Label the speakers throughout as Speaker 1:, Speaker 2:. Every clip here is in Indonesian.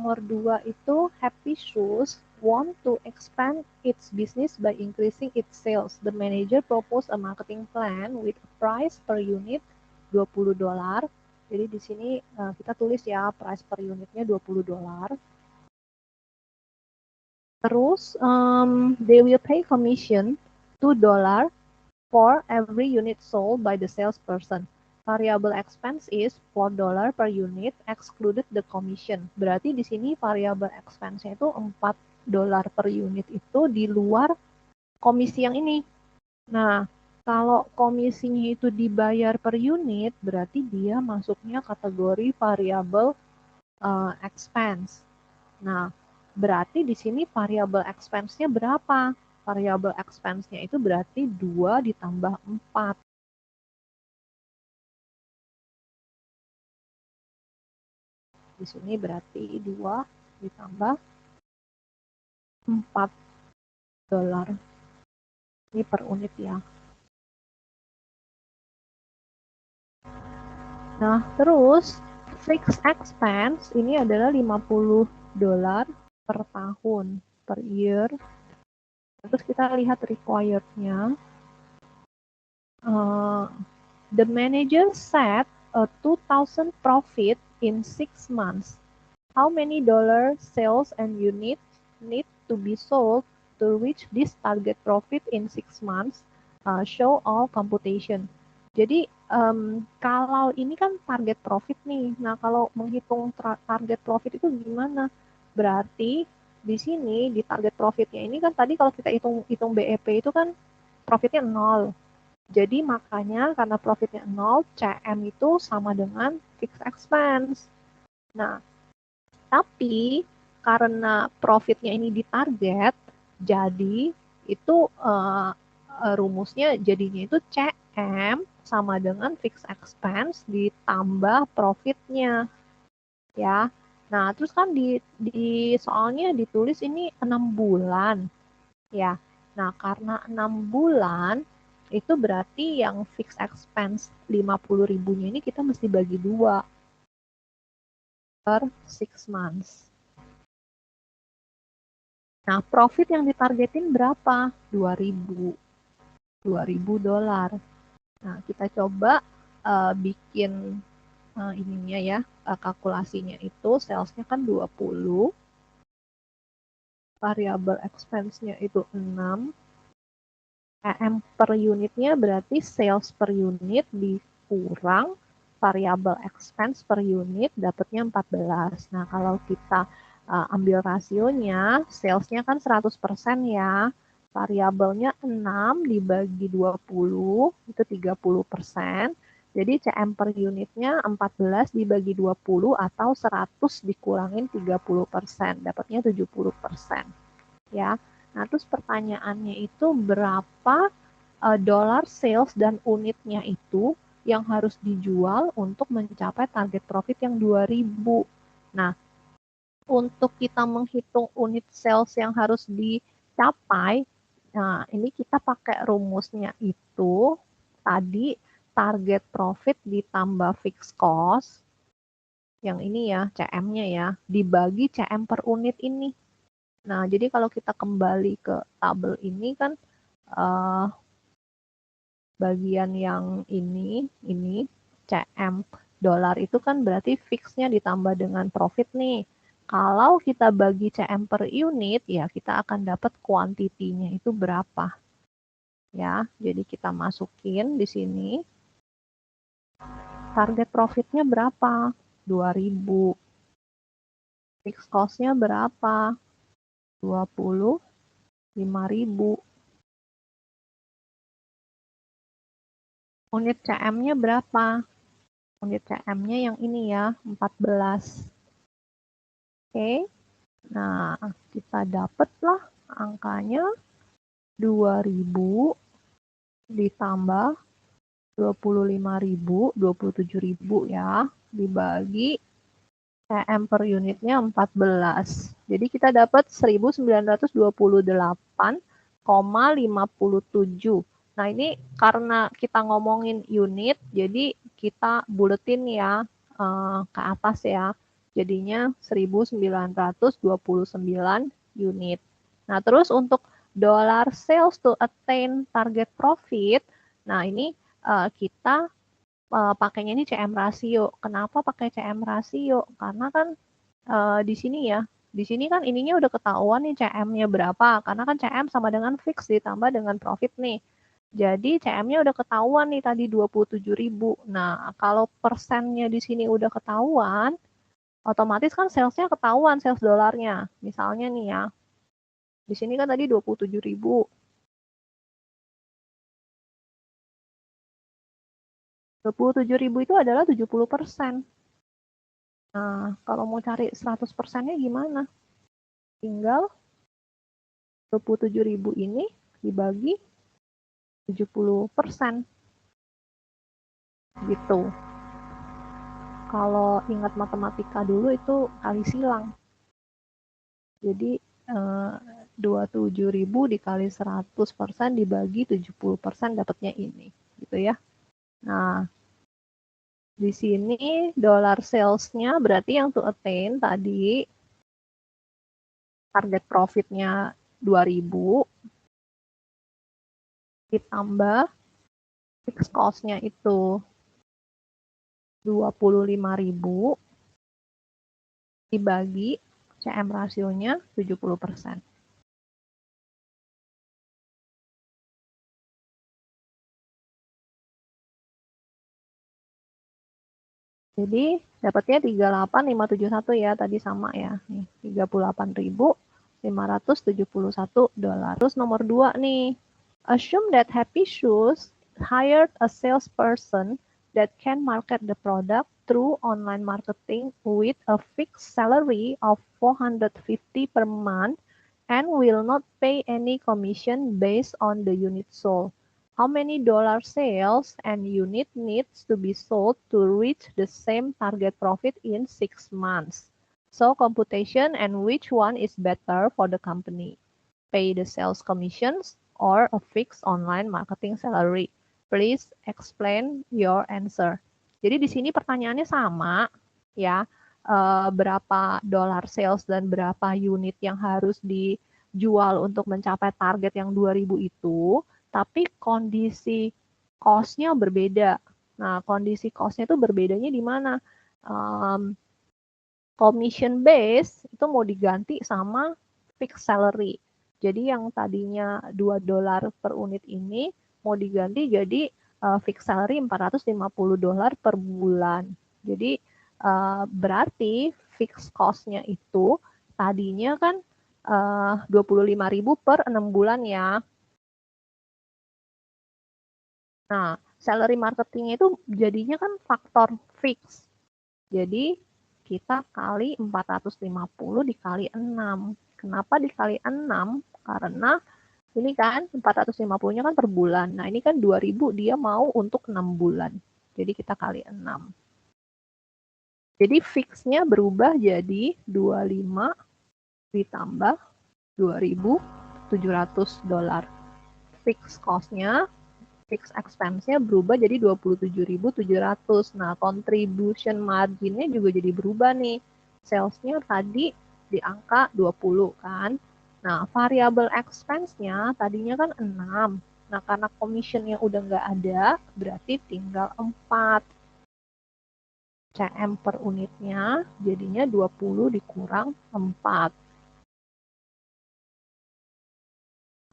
Speaker 1: nomor 2 itu Happy Shoes want to expand its business by increasing its sales. The manager proposed a marketing plan with a price per unit $20. Jadi di sini kita tulis ya price per unitnya $20. Terus they will pay commission $2 for every unit sold by the salesperson. Variable expense is $4 per unit excluded the commission. Berarti di sini variable expense-nya itu $4 per unit itu di luar komisi yang ini. Nah, kalau komisinya itu dibayar per unit, berarti dia masuknya kategori variable expense. Nah, berarti di sini variable expense-nya berapa? Variable expense-nya itu berarti 2 ditambah 4. Di sini berarti 2 ditambah $4. Ini per unit ya. Nah, terus fixed expense ini adalah $50 per tahun, per year. Terus kita lihat required-nya. The manager set a 2,000 profit in 6 months. How many dollar sales and units need to be sold to reach this target profit in 6 months? Show all computation. Jadi kalau ini kan target profit nih. Nah, kalau menghitung target profit itu gimana? Berarti di sini di target profitnya ini kan tadi kalau kita hitung BEP itu kan profitnya 0. Jadi makanya karena profitnya 0, CM itu sama dengan fixed expense. Nah, tapi karena profitnya ini ditarget, jadi itu rumusnya jadinya itu CM sama dengan fixed expense ditambah profitnya. Ya. Nah, terus kan di soalnya ditulis ini 6 bulan. Ya. Nah, karena 6 bulan itu berarti yang fixed expense 50.000-nya ini kita mesti bagi 2 per 6 months. Nah, profit yang ditargetin berapa? 2.000. $2.000. Nah, kita coba bikin ininya ya, kalkulasinya itu salesnya kan 20. Variable expense-nya itu 6. CM per unitnya berarti sales per unit dikurang variable expense per unit dapatnya 14. Nah, kalau kita ambil rasionya, salesnya kan 100% ya. Variabelnya 6 dibagi 20, itu 30%. Jadi CM per unitnya 14 dibagi 20 atau 100 dikurangin 30%, dapatnya 70%. Ya. Nah, terus pertanyaannya itu berapa dolar sales dan unitnya itu yang harus dijual untuk mencapai target profit yang 2.000. Nah, untuk kita menghitung unit sales yang harus dicapai, nah ini kita pakai rumusnya itu tadi target profit ditambah fixed cost, yang ini ya CM-nya ya, dibagi CM per unit ini. Nah, jadi kalau kita kembali ke tabel ini kan bagian yang ini CM dolar itu kan berarti fixnya ditambah dengan profit nih. Kalau kita bagi CM per unit, ya kita akan dapat kuantitinya itu berapa. Ya, jadi kita masukin di sini. Target profitnya berapa? 2.000. Fixed cost-nya berapa? 25.000. Unit CM-nya berapa? Unit CM-nya yang ini ya, 14. Oke. Nah, kita dapatlah angkanya 2.000 ditambah 25.000, 27.000 ya, dibagi CM per unitnya 14. Jadi kita dapat 1928,57. Nah, ini karena kita ngomongin unit, jadi kita buletin ya ke atas ya. jadinya 1.929 unit. Nah, terus untuk dollar sales to attain target profit, nah ini kita pakainya ini CM rasio. Kenapa pakai CM rasio? Karena kan di sini ya, di sini kan ininya udah ketahuan nih CM-nya berapa, karena kan CM sama dengan fix ditambah dengan profit nih. Jadi CM-nya udah ketahuan nih tadi 27.000. Nah, kalau persennya di sini udah ketahuan, otomatis kan sales-nya ketahuan, sales dolarnya. Misalnya nih ya, di sini kan tadi 27.000. 27.000 itu adalah 70%. Nah, kalau mau cari 100%-nya gimana? Tinggal 27.000 ini dibagi 70%. Gitu. Kalau ingat matematika dulu itu kali silang. Jadi 27.000 dikali 100% dibagi 70% dapatnya ini. Gitu ya. Nah, di sini dollar sales-nya berarti yang to attain tadi target profit-nya 2.000 ditambah fixed cost-nya itu 25.000 dibagi CM rasionya 70%. Jadi dapatnya 38.571 ya, tadi sama ya. Nih, 38.571 dolar. Terus nomor 2 nih. Assume that Happy Shoes hired a salesperson that can market the product through online marketing with a fixed salary of 450 per month and will not pay any commission based on the unit sold. How many dollar sales and unit needs to be sold to reach the same target profit in 6 months? So computation and which one is better for the company? Pay the sales commissions or a fixed online marketing salary? Please explain your answer. Jadi di sini pertanyaannya sama ya, berapa dollar sales dan berapa unit yang harus dijual untuk mencapai target yang 2.000 itu, tapi kondisi cost-nya berbeda. Nah, kondisi cost-nya itu berbedanya di mana? Commission base itu mau diganti sama fixed salary. Jadi yang tadinya 2 dolar per unit ini mau diganti jadi fixed salary 450 dolar per bulan. Jadi berarti fixed cost-nya itu tadinya kan 25.000 per 6 bulan ya. Nah, salary marketing itu jadinya kan faktor fix. Jadi kita kali 450 dikali 6. Kenapa dikali 6? Karena ini kan 450-nya kan per bulan. Nah, ini kan 2.000 dia mau untuk 6 bulan. Jadi kita kali 6. Jadi fix-nya berubah jadi 25 ditambah 2.700 dolar. Fix cost-nya, fix expense-nya berubah jadi 27.700. Nah, contribution margin-nya juga jadi berubah nih. Sales-nya tadi di angka 20 kan. Nah, variable expense-nya tadinya kan 6. Nah, karena commission-nya udah nggak ada, berarti tinggal 4. CM per unitnya jadinya 20 dikurang 4.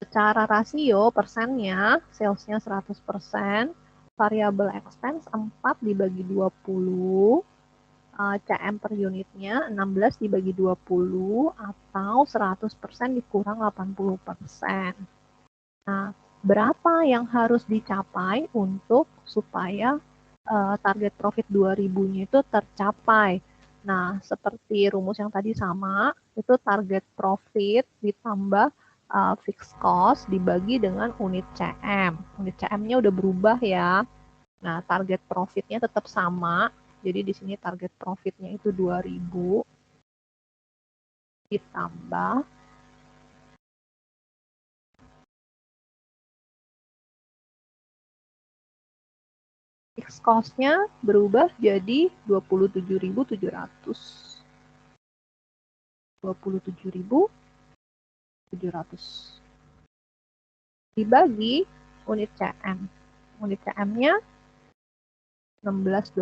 Speaker 1: Secara rasio persennya, salesnya 100%, variable expense 4 dibagi 20, CM per unitnya 16 dibagi 20, atau 100% dikurang 80%. Nah, berapa yang harus dicapai untuk supaya target profit 2.000-nya itu tercapai? Nah, seperti rumus yang tadi sama, itu target profit ditambah fixed cost dibagi dengan unit CM. Unit CM-nya udah berubah ya. Nah, target profitnya tetap sama. Jadi di sini target profitnya itu 2.000 ditambah fixed cost-nya berubah jadi 27.700. 27.700 dibagi unit CM. Unit CM-nya $16.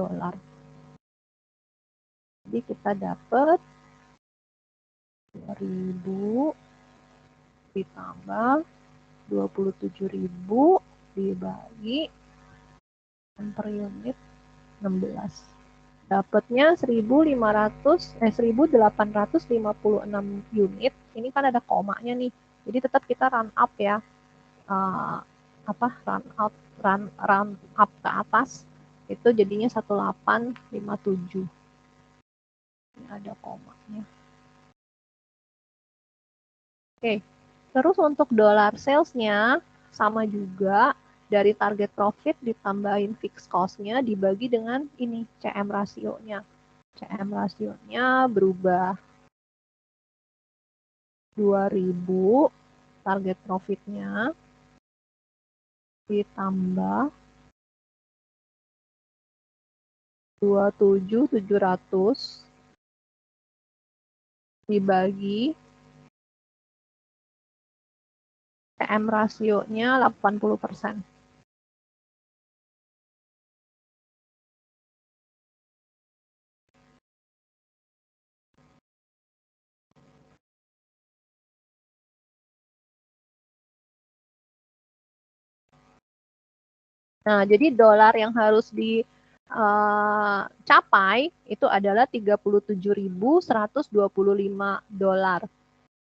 Speaker 1: Jadi kita dapat 2.000 ditambah 27.000 dibagi per unit 16. Dapatnya 1.856 unit. Ini kan ada komanya nih. Jadi tetap kita run up ya. Run up ke atas. Itu jadinya 1857. Ini ada komanya. Oke. Terus untuk dollar sales-nya sama juga. Dari target profit ditambahin fixed cost-nya dibagi dengan ini CM rasionya. CM rasionya berubah 2.000 target profitnya ditambah 27.700 dibagi CM rasionya 80%. Nah, jadi dolar yang harus dicapai itu adalah 37.125 dolar.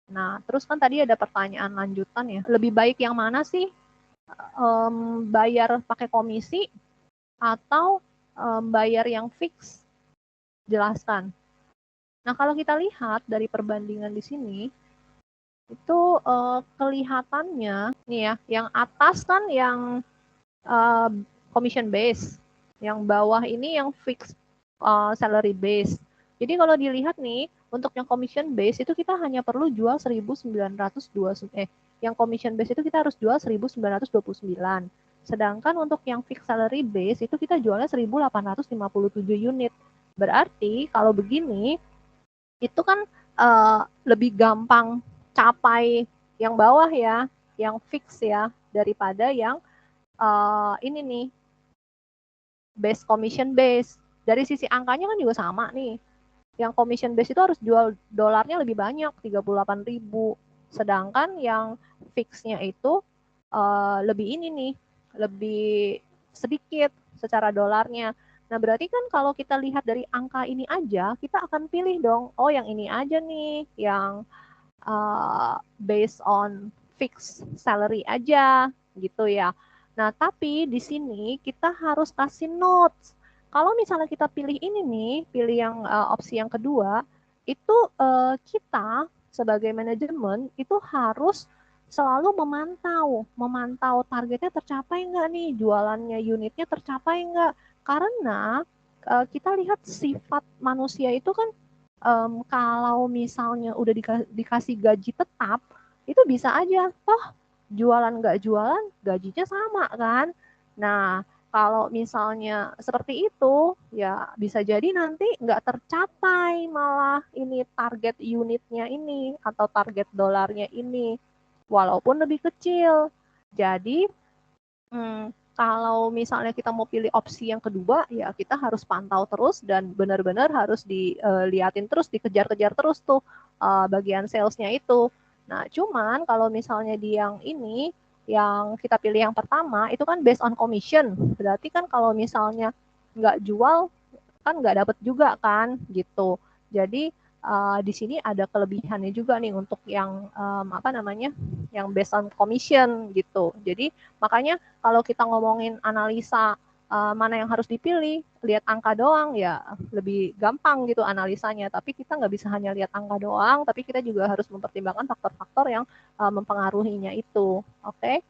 Speaker 1: Nah, terus kan tadi ada pertanyaan lanjutan ya. Lebih baik yang mana sih? Bayar pakai komisi atau bayar yang fix? Jelaskan. Nah, kalau kita lihat dari perbandingan di sini, itu kelihatannya nih ya, yang atas kan yang commission base, yang bawah ini yang fixed salary base. Jadi kalau dilihat nih, untuk yang commission base itu kita hanya perlu jual 1.929. Yang commission base itu kita harus jual 1.929. Sedangkan untuk yang fixed salary base itu kita jualnya 1.857 unit. Berarti kalau begini, itu kan lebih gampang capai yang bawah ya, yang fix ya, daripada yang ini nih, base commission base. Dari sisi angkanya kan juga sama nih. Yang commission base itu harus jual dolarnya lebih banyak, 38.000. Sedangkan yang fixnya itu lebih ini nih, lebih sedikit secara dolarnya. Nah, berarti kan kalau kita lihat dari angka ini aja, kita akan pilih dong, oh yang ini aja nih, yang based on fixed salary aja, gitu ya. Nah, tapi di sini kita harus kasih notes. Kalau misalnya kita pilih ini nih, pilih yang opsi yang kedua, itu kita sebagai manajemen itu harus selalu memantau targetnya tercapai nggak nih, jualannya unitnya tercapai nggak. Karena kita lihat sifat manusia itu kan kalau misalnya udah dikasih gaji tetap, itu bisa aja, toh jualan nggak jualan, gajinya sama kan. Nah, kalau misalnya seperti itu, ya bisa jadi nanti nggak tercapai malah ini target unitnya ini, atau target dolarnya ini, walaupun lebih kecil. Jadi, kalau misalnya kita mau pilih opsi yang kedua, ya kita harus pantau terus dan benar-benar harus dilihatin terus, dikejar-kejar terus tuh bagian salesnya itu. Nah, cuman kalau misalnya di yang ini, yang kita pilih yang pertama, itu kan based on commission. Berarti kan kalau misalnya nggak jual, kan nggak dapat juga kan, gitu. Jadi di sini ada kelebihannya juga nih untuk yang yang based on commission gitu. Jadi makanya kalau kita ngomongin analisa mana yang harus dipilih, lihat angka doang ya lebih gampang gitu analisanya. Tapi kita nggak bisa hanya lihat angka doang, tapi kita juga harus mempertimbangkan faktor-faktor yang mempengaruhinya itu. Oke?